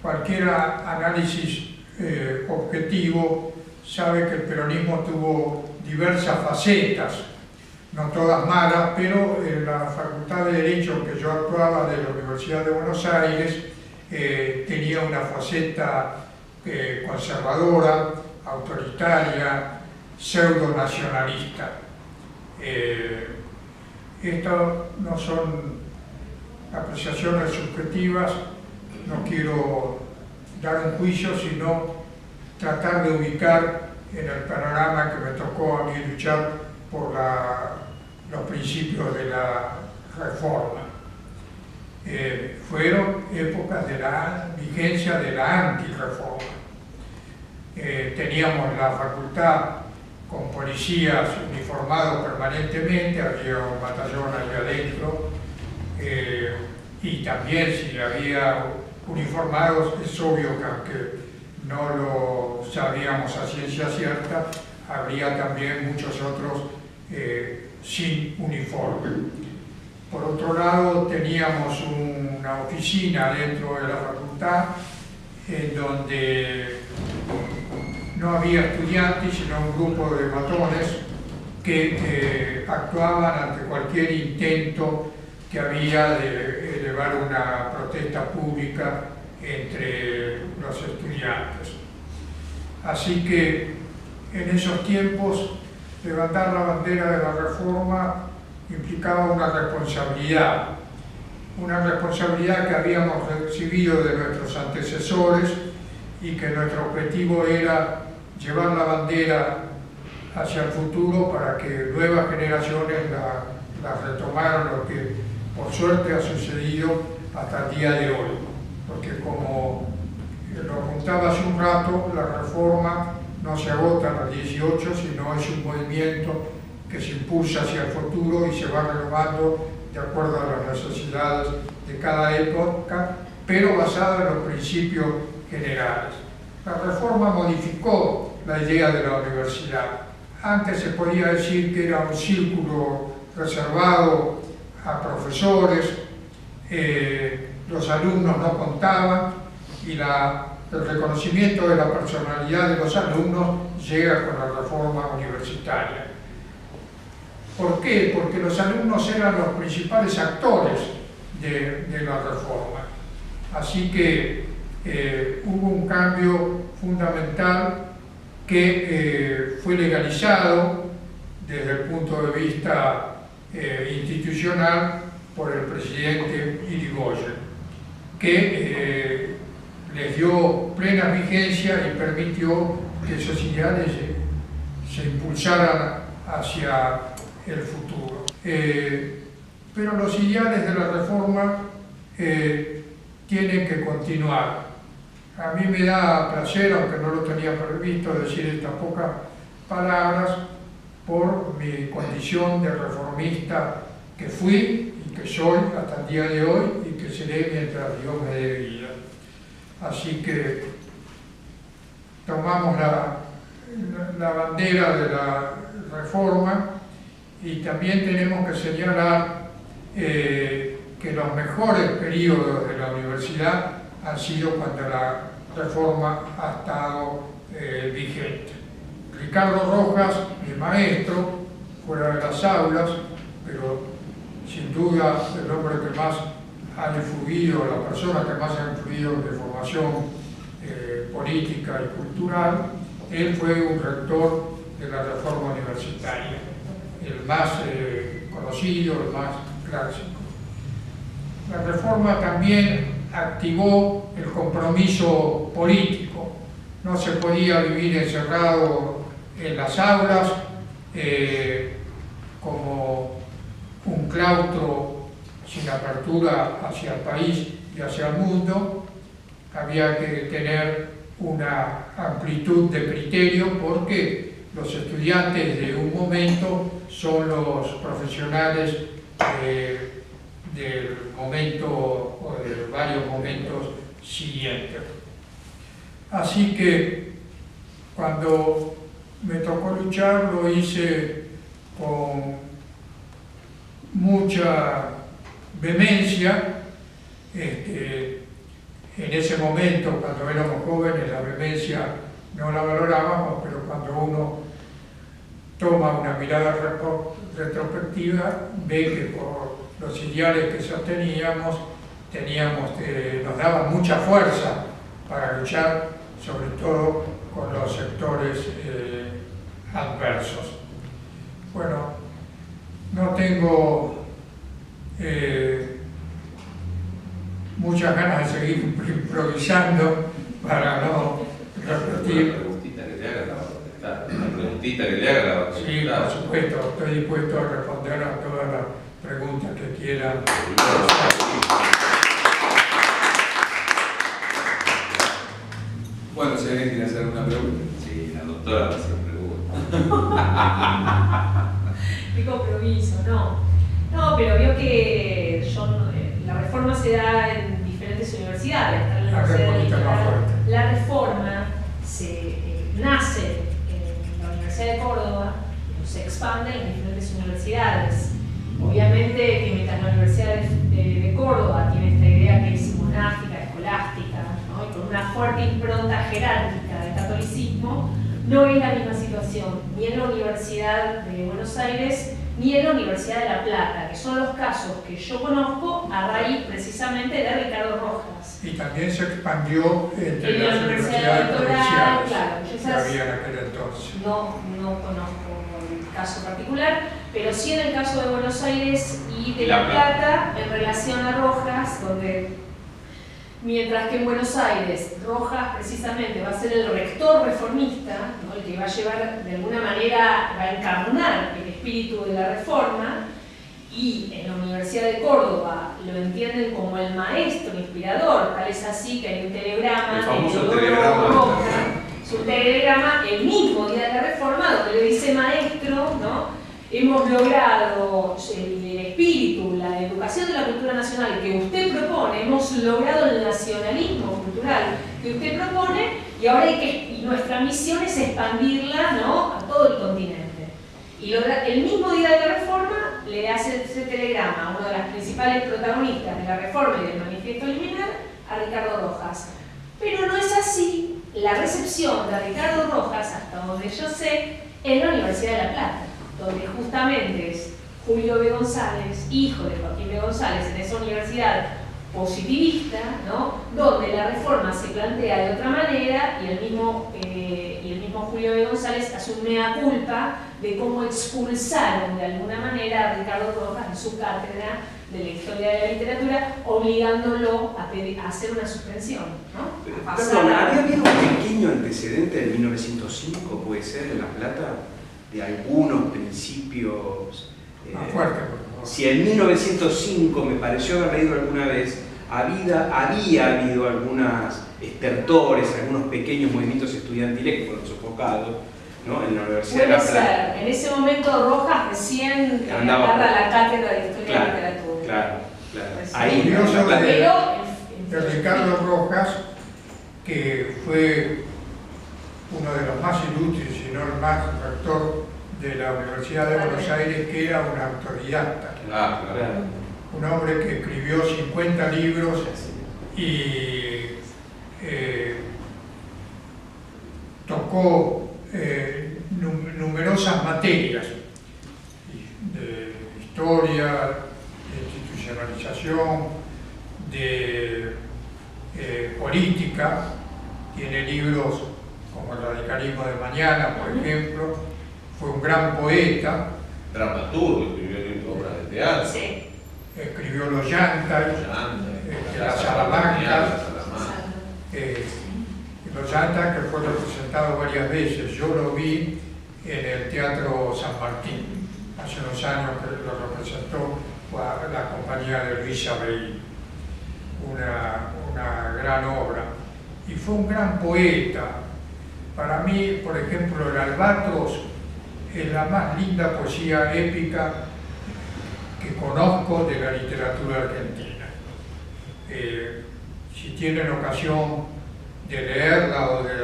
cualquier análisis objetivo sabe que el peronismo tuvo diversas facetas, no todas malas, pero en la Facultad de Derecho que yo actuaba de la Universidad de Buenos Aires tenía una faceta conservadora, autoritaria, pseudo-nacionalista. Estas no son apreciaciones subjetivas, no quiero dar un juicio, sino tratar de ubicar en el panorama que me tocó a mí luchar por los principios de la reforma. fueron épocas de la vigencia de la antirreforma. Teníamos la facultad con policías uniformados permanentemente, había un batallón allá adentro, y también si había uniformados, es obvio que aunque no lo sabíamos a ciencia cierta, habría también muchos otros sin uniforme. Por otro lado, teníamos una oficina dentro de la facultad en donde no había estudiantes, sino un grupo de matones que actuaban ante cualquier intento que había de elevar una protesta pública entre los estudiantes. Así que en esos tiempos levantar la bandera de la reforma implicaba una responsabilidad que habíamos recibido de nuestros antecesores y que nuestro objetivo era llevar la bandera hacia el futuro para que nuevas generaciones la retomaran, lo que por suerte ha sucedido hasta el día de hoy. Porque como lo contaba hace un rato, la reforma no se agota en los 18, sino es un movimiento que se impulsa hacia el futuro y se va renovando de acuerdo a las necesidades de cada época, pero basada en los principios generales. La reforma modificó la idea de la universidad. Antes se podía decir que era un círculo reservado a profesores, los alumnos no contaban y el reconocimiento de la personalidad de los alumnos llega con la reforma universitaria. ¿Por qué? Porque los alumnos eran los principales actores de la reforma. Así que hubo un cambio fundamental que fue legalizado desde el punto de vista institucional por el presidente Irigoyen, que les dio plena vigencia y permitió que esos ideales se impulsaran hacia el futuro. Pero los ideales de la reforma tienen que continuar. A mí me da placer, aunque no lo tenía previsto, decir estas pocas palabras por mi condición de reformista que fui y que soy hasta el día de hoy y que seré mientras Dios me dé vida. Así que tomamos la bandera de la reforma y también tenemos que señalar que los mejores periodos de la universidad han sido cuando la reforma ha estado vigente. Ricardo Rojas, mi maestro, fuera de las aulas, pero sin duda el hombre que más ha influido, la persona que más ha influido en mi formación política y cultural, él fue un rector de la reforma universitaria, el más conocido, el más clásico. La reforma también activó el compromiso político. No se podía vivir encerrado en las aulas como un claustro sin apertura hacia el país y hacia el mundo. Había que tener una amplitud de criterio porque los estudiantes de un momento son los profesionales del momento o de varios momentos siguientes. Así que cuando me tocó luchar lo hice con mucha vehemencia. En ese momento, cuando éramos jóvenes, la vehemencia no la valorábamos, pero cuando uno toma una mirada retrospectiva, ve que por los ideales que sosteníamos nos daban mucha fuerza para luchar, sobre todo con los sectores adversos. Bueno, no tengo muchas ganas de seguir improvisando para no repetir. Una preguntita que le haga la va a contestar. Sí, por supuesto, estoy dispuesto a responder a todas las preguntas que quieran. hacer alguna pregunta? Sí, la doctora va a hacer preguntas. Qué compromiso, no. No, pero vio que la reforma se da en diferentes universidades. Está en la Universidad de la reforma nace en la Universidad de Córdoba, pero se expande en diferentes universidades. Obviamente que mientras la Universidad de Córdoba tiene esta idea que es monástica, escolástica, ¿no? Y con una fuerte impronta jerárquica del catolicismo, no es la misma situación ni en la Universidad de Buenos Aires ni en la Universidad de La Plata, que son los casos que yo conozco a raíz precisamente de Ricardo Rojas. Y también se expandió entre la las universidades provinciales que había en aquel entonces. No conozco el caso particular, pero sí en el caso de Buenos Aires y de La Plata, en relación a Rojas, donde mientras que en Buenos Aires Rojas precisamente va a ser el rector reformista, ¿no? El que va a llevar, de alguna manera, va a encarnar el espíritu de la reforma, y en la Universidad de Córdoba lo entienden como el maestro inspirador, tal es así que hay un telegrama, el famoso telegrama Rojas, su telegrama el mismo día de la reforma, donde le dice: maestro, ¿no? Hemos logrado el espíritu, la educación de la cultura nacional que usted propone, hemos logrado el nacionalismo cultural que usted propone, y ahora y nuestra misión es expandirla, ¿no?, a todo el continente. Y el mismo día de la reforma le hace ese telegrama a uno de las principales protagonistas de la reforma y del manifiesto liminar, a Ricardo Rojas. Pero no es así la recepción de Ricardo Rojas, hasta donde yo sé, en la Universidad de La Plata, donde justamente es Julio B. González, hijo de Joaquín B. González, en esa universidad positivista, ¿no?, donde la reforma se plantea de otra manera, y el mismo Julio B. González hace un mea culpa de cómo expulsaron de alguna manera a Ricardo Rojas de su cátedra de la historia de la literatura, obligándolo a hacer una suspensión, ¿no? ¿Había habido un pequeño antecedente en 1905, puede ser, en La Plata, de algunos principios? Fuerte, por favor. Si en 1905, me pareció haber leído alguna vez, había habido algunos estertores, algunos pequeños movimientos estudiantiles que fueron sofocados, ¿no?, en la Universidad de La Plata. Puede ser. En ese momento Rojas recién agarra la cátedra de Historia de la Literatura. Claro. Pues, Ahí, curioso pero de Ricardo Rojas, que fue uno de los más ilustres, si no el más rector de la Universidad de Buenos Aires, que era un autodidacta. Claro. Un hombre que escribió 50 libros y tocó numerosas materias de historia, de institucionalización, de política. Tiene libros como El radicalismo de mañana, por ejemplo. Fue un gran poeta. Dramaturgo, escribió obras de teatro. sí. Escribió Los Yantas, Las Salamancas. Los Yantas, que fue representado varias veces. Yo lo vi en el Teatro San Martín, hace unos años, que lo representó la compañía de Luis Abel. Una gran obra. Y fue un gran poeta. Para mí, por ejemplo, El Albatros es la más linda poesía épica que conozco de la literatura argentina. Si tienen ocasión de leerla o de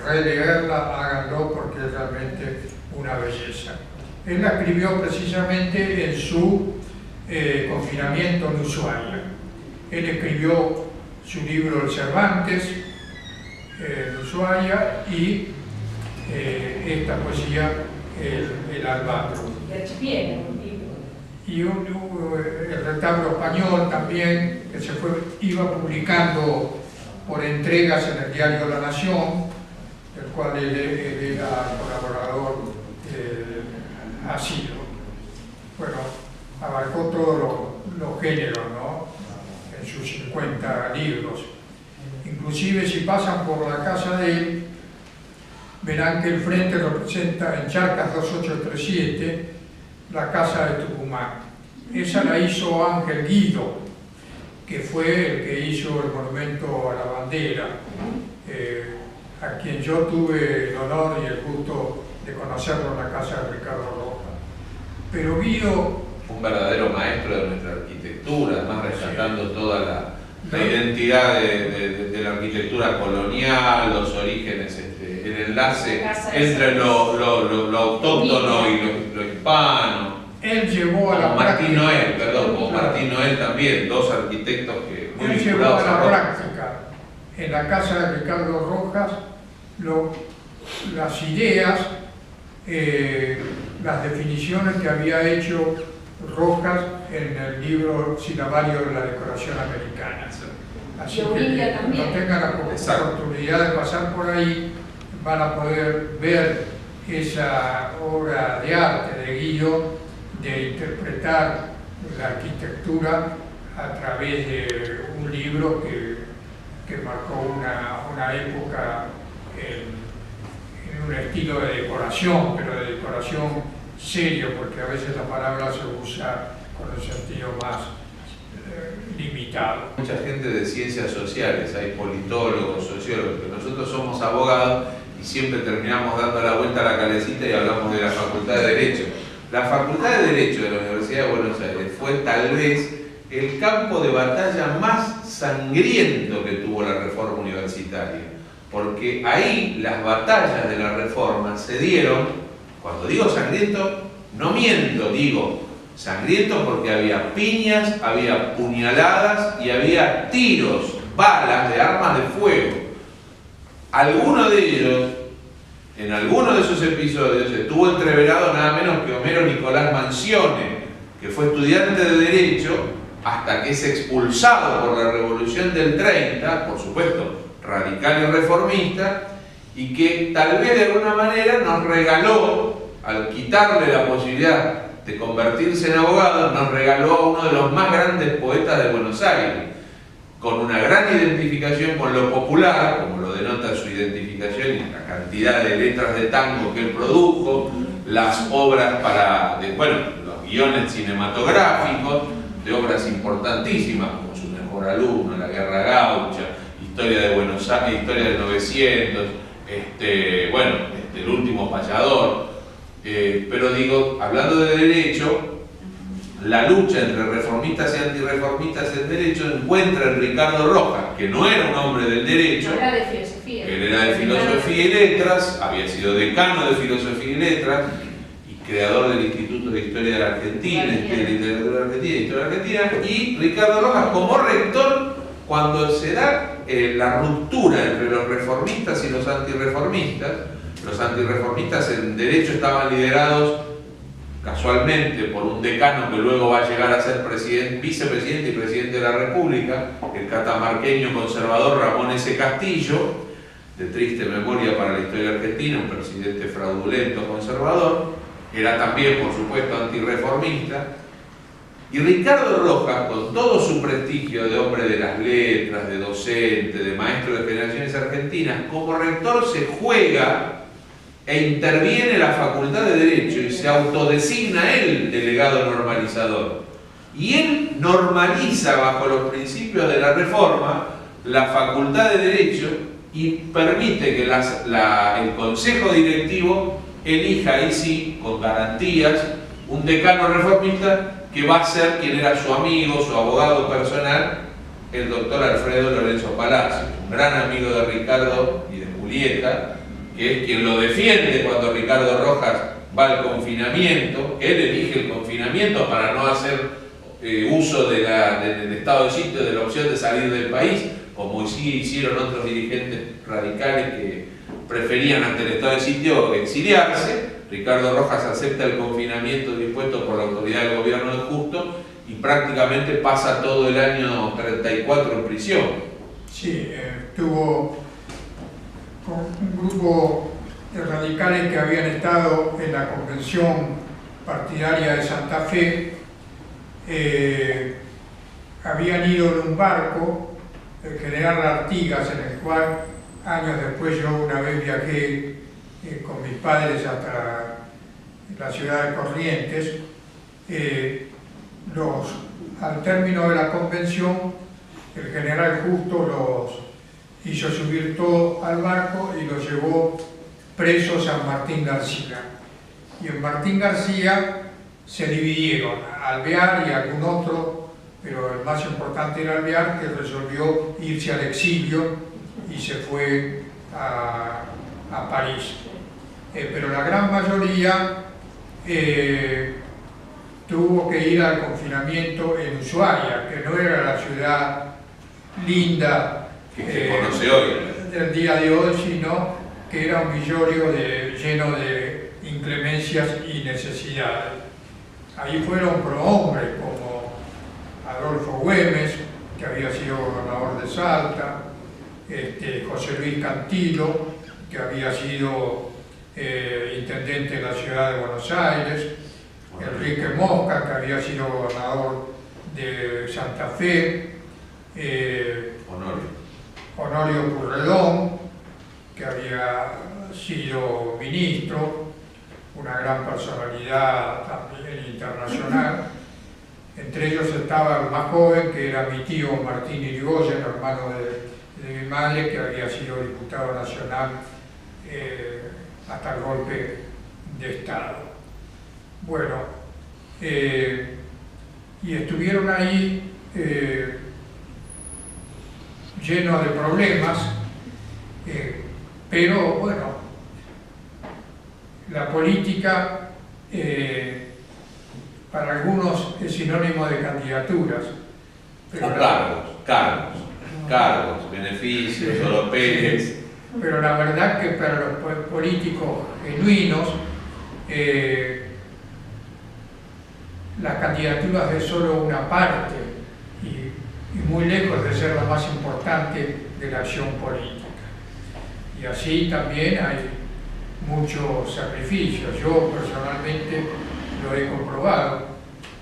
releerla, háganlo, porque es realmente una belleza. Él la escribió precisamente en su confinamiento en Ushuaia. Él escribió su libro El Cervantes en Ushuaia y esta poesía El Albatros. Y el retablo español también, que iba publicando por entregas en el diario La Nación, del cual él era colaborador asiduo. Bueno, abarcó todos los géneros, ¿no?, en sus 50 libros. Inclusive, si pasan por la casa de él, verán que el frente representa en Charcas 2837 la casa de Tucumán. Esa la hizo Ángel Guido, que fue el que hizo el monumento a la bandera. a quien yo tuve el honor y el gusto de conocerlo en la casa de Ricardo Rojas. Pero Guido... Un verdadero maestro de nuestra arquitectura, además rescatando toda la identidad de la arquitectura colonial, los orígenes, el enlace entre lo autóctono y lo hispano. Él llevó a la Martín práctica, Noel, perdón, como Martín Noel también, dos arquitectos que muy él llevó a vinculados la a Rojas. práctica en la casa de Ricardo Rojas las ideas, las definiciones que había hecho Rojas en el libro Silabario de la Decoración Americana. Así que no tengan la oportunidad de pasar por ahí, van a poder ver esa obra de arte de Guido, de interpretar la arquitectura a través de un libro que marcó una época en un estilo de decoración, pero de decoración serio, porque a veces la palabra se usa con el sentido más limitado. Mucha gente de ciencias sociales, hay politólogos, sociólogos, que nosotros somos abogados y siempre terminamos dando la vuelta a la calecita y hablamos de la Facultad de Derecho. La Facultad de Derecho de la Universidad de Buenos Aires fue tal vez el campo de batalla más sangriento que tuvo la reforma universitaria, porque ahí las batallas de la reforma se dieron, cuando digo sangriento, no miento, digo sangriento porque había piñas, había puñaladas y había tiros, balas de armas de fuego. Alguno de ellos, en alguno de esos episodios, estuvo entreverado nada menos que Homero Nicolás Mancione, que fue estudiante de Derecho hasta que es expulsado por la Revolución del 30, por supuesto radical y reformista, y que tal vez de alguna manera nos regaló, al quitarle la posibilidad de convertirse en abogado, nos regaló a uno de los más grandes poetas de Buenos Aires, con una gran identificación con lo popular, como lo denota su identificación y la cantidad de letras de tango que él produjo, las obras los guiones cinematográficos, de obras importantísimas como Su mejor alumno, La guerra gaucha, Historia de Buenos Aires, Historia del 900, El último payador. Pero digo, hablando de derecho, la lucha entre reformistas y antirreformistas en derecho encuentra en Ricardo Rojas, que no era un hombre del derecho, era de filosofía. Él era de filosofía y letras, había sido decano de filosofía y letras y creador del Instituto de Historia de la Argentina, de Literatura Argentina, Historia Argentina, y Ricardo Rojas como rector cuando se da la ruptura entre los reformistas y los antirreformistas. Los antirreformistas en derecho estaban liderados casualmente por un decano que luego va a llegar a ser vicepresidente y presidente de la República, el catamarqueño conservador Ramón S. Castillo, de triste memoria para la historia argentina, un presidente fraudulento conservador, era también por supuesto antirreformista, y Ricardo Rojas, con todo su prestigio de hombre de las letras, de docente, de maestro de generaciones argentinas, como rector se juega e interviene la Facultad de Derecho y se autodesigna él delegado normalizador. Y él normaliza bajo los principios de la reforma la Facultad de Derecho y permite que el Consejo Directivo elija ahí sí, con garantías, un decano reformista que va a ser quien era su amigo, su abogado personal, el doctor Alfredo Lorenzo Palacio, un gran amigo de Ricardo y de Julieta, que es quien lo defiende cuando Ricardo Rojas va al confinamiento, que él elige el confinamiento para no hacer uso del estado de sitio, de la opción de salir del país, como sí hicieron otros dirigentes radicales que preferían ante el estado de sitio exiliarse. Ricardo Rojas acepta el confinamiento dispuesto por la autoridad del gobierno de Justo y prácticamente pasa todo el año 34 en prisión. Sí, estuvo con un grupo de radicales que habían estado en la convención partidaria de Santa Fe, habían ido en un barco, el general Artigas, en el cual años después yo una vez viajé con mis padres hasta la ciudad de Corrientes. Al término de la convención, el general Justo hizo subir todo al barco y lo llevó preso a San Martín García. Y en Martín García se dividieron, Alvear y algún otro, pero el más importante era Alvear, que resolvió irse al exilio y se fue a París. Pero la gran mayoría tuvo que ir al confinamiento en Ushuaia, que no era la ciudad linda que conoce hoy del día de hoy, sino que era un villorio lleno de inclemencias y necesidades. Ahí fueron prohombres como Adolfo Güemes, que había sido gobernador de Salta, José Luis Cantilo, que había sido intendente de la ciudad de Buenos Aires, Enrique Mosca, que había sido gobernador de Santa Fe, Honorio Purredón, que había sido ministro, una gran personalidad también internacional. Entre ellos estaba el más joven, que era mi tío Martín Irigoyen, hermano de mi madre, que había sido diputado nacional hasta el golpe de Estado. Bueno, y estuvieron ahí llenos de problemas, pero bueno, la política para algunos es sinónimo de candidaturas. O cargos, beneficios, europeos. Pero la verdad que para los políticos genuinos, las candidaturas es solo una parte y muy lejos de ser la más importante de la acción política. Y así también hay muchos sacrificios. Yo personalmente lo he comprobado.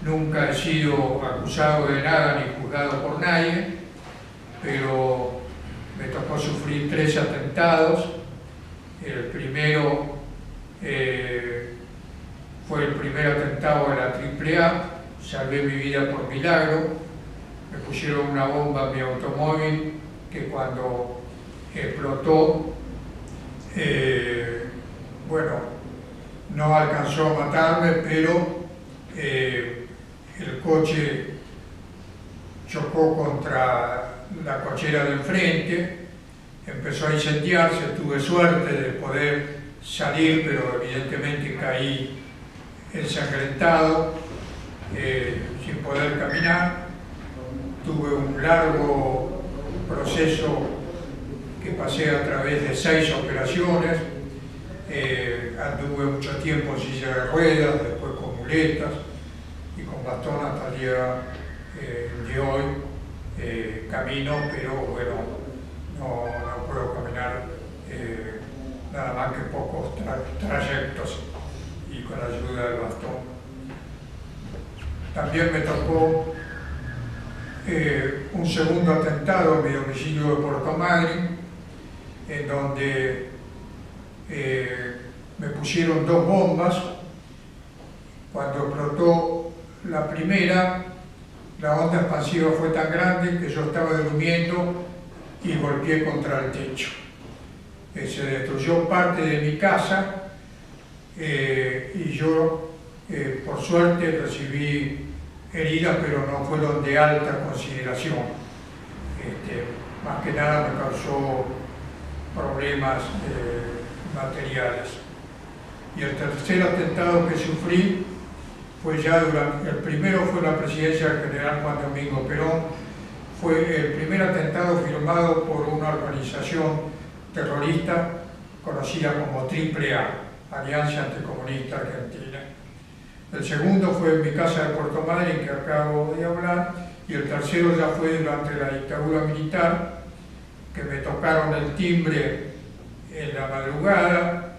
Nunca he sido acusado de nada ni juzgado por nadie, pero me tocó sufrir 3 atentados. El primero fue el primer atentado de la AAA, salvé mi vida por milagro. Me pusieron una bomba en mi automóvil que cuando explotó, bueno, no alcanzó a matarme, pero el coche chocó contra la cochera de enfrente, empezó a incendiarse, tuve suerte de poder salir, pero evidentemente caí ensangrentado, sin poder caminar. Tuve un largo proceso que pasé a través de 6 operaciones, anduve mucho tiempo en silla de ruedas, después con muletas y con bastón hasta el día de hoy. Camino, pero bueno, no puedo caminar nada más que pocos trayectos y con la ayuda del bastón. También me tocó un segundo atentado en mi domicilio de Puerto Madryn, en donde me pusieron 2 bombas. Cuando explotó la primera, la onda expansiva fue tan grande que yo estaba durmiendo y golpeé contra el techo. Se destruyó parte de mi casa y yo, por suerte, recibí heridas, pero no fueron de alta consideración. Más que nada me causó problemas materiales. Y el tercer atentado que sufrí fue ya durante, el primero fue la presidencia del general Juan Domingo Perón, fue el primer atentado firmado por una organización terrorista conocida como AAA, Alianza Anticomunista Argentina. El segundo fue en mi casa de Puerto Madryn, que acabo de hablar, y el tercero ya fue durante la dictadura militar, que me tocaron el timbre en la madrugada.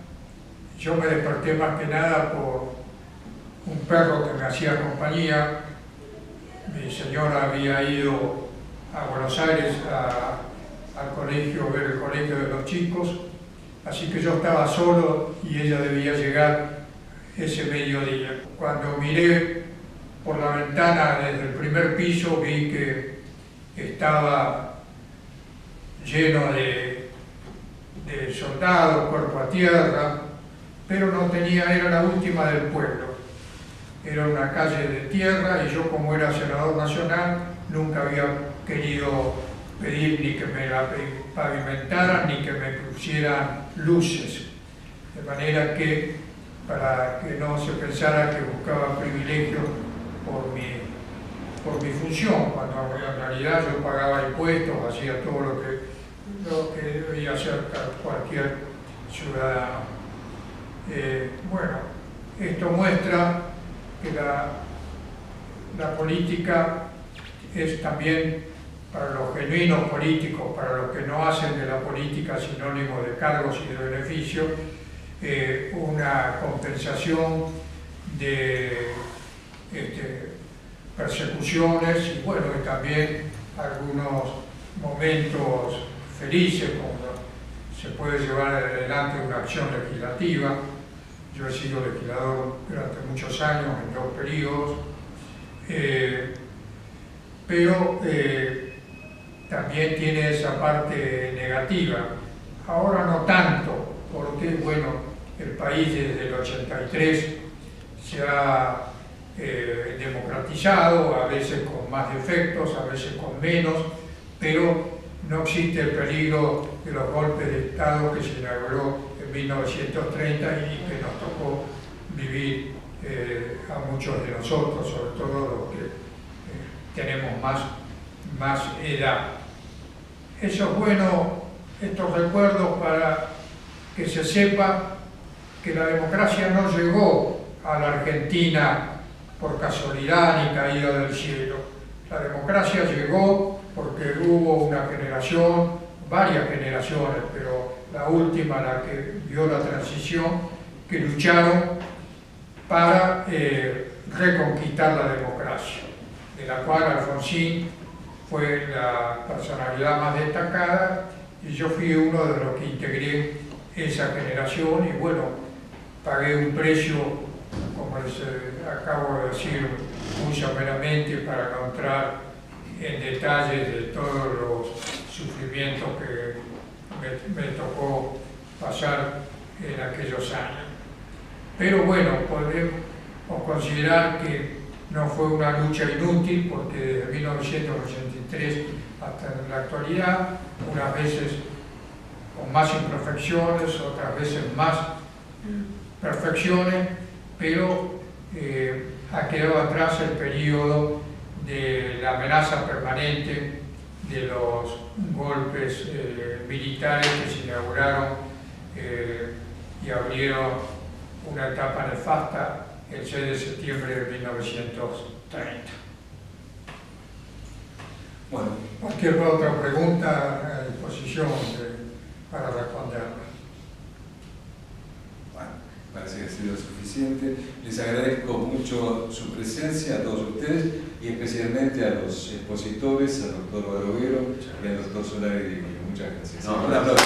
Yo me desperté más que nada por un perro que me hacía compañía. Mi señora había ido a Buenos Aires al colegio, a ver el colegio de los chicos, así que yo estaba solo y ella debía llegar ese mediodía. Cuando miré por la ventana desde el primer piso, vi que estaba lleno de soldados, cuerpo a tierra, pero no tenía, era la última del pueblo. Era una calle de tierra y yo, como era senador nacional, nunca había querido pedir ni que me la pavimentaran ni que me pusieran luces. De manera que, para que no se pensara que buscaba privilegios por mi función, cuando en realidad yo pagaba impuestos, hacía todo lo que debía hacer cualquier ciudadano. Bueno, esto muestra que la política es también, para los genuinos políticos, para los que no hacen de la política sinónimo de cargos y de beneficios, una compensación de persecuciones y bueno, y también algunos momentos felices, como se puede llevar adelante una acción legislativa. Yo he sido legislador durante muchos años, en 2 periodos, pero también tiene esa parte negativa. Ahora no tanto, porque bueno, el país desde el 83 se ha democratizado, a veces con más defectos, a veces con menos, pero no existe el peligro de los golpes de Estado que se inauguró en 1930 y que nos tocó vivir a muchos de nosotros, sobre todo los que tenemos más edad. Eso es bueno, estos recuerdos, para que se sepa que la democracia no llegó a la Argentina por casualidad ni caída del cielo. La democracia llegó porque hubo una generación, varias generaciones, pero la última, la que vio la transición, que lucharon para reconquistar la democracia, de la cual Alfonsín fue la personalidad más destacada y yo fui uno de los que integré esa generación y bueno, pagué un precio, como les acabo de decir muy someramente, para no entrar en detalles de todos los sufrimientos que me tocó pasar en aquellos años. Pero bueno, podemos considerar que no fue una lucha inútil, porque desde 1983 hasta la actualidad, unas veces con más imperfecciones, otras veces más perfecciones, pero ha quedado atrás el periodo de la amenaza permanente de los golpes militares que se inauguraron y abrieron una etapa nefasta el 6 de septiembre de 1930. Bueno, cualquier otra pregunta a disposición para responderla. Bueno, parece que ha sido suficiente. Les agradezco mucho su presencia a todos ustedes y especialmente a los expositores, al doctor Barovero y al doctor Solari. Muchas gracias. No, un aplauso.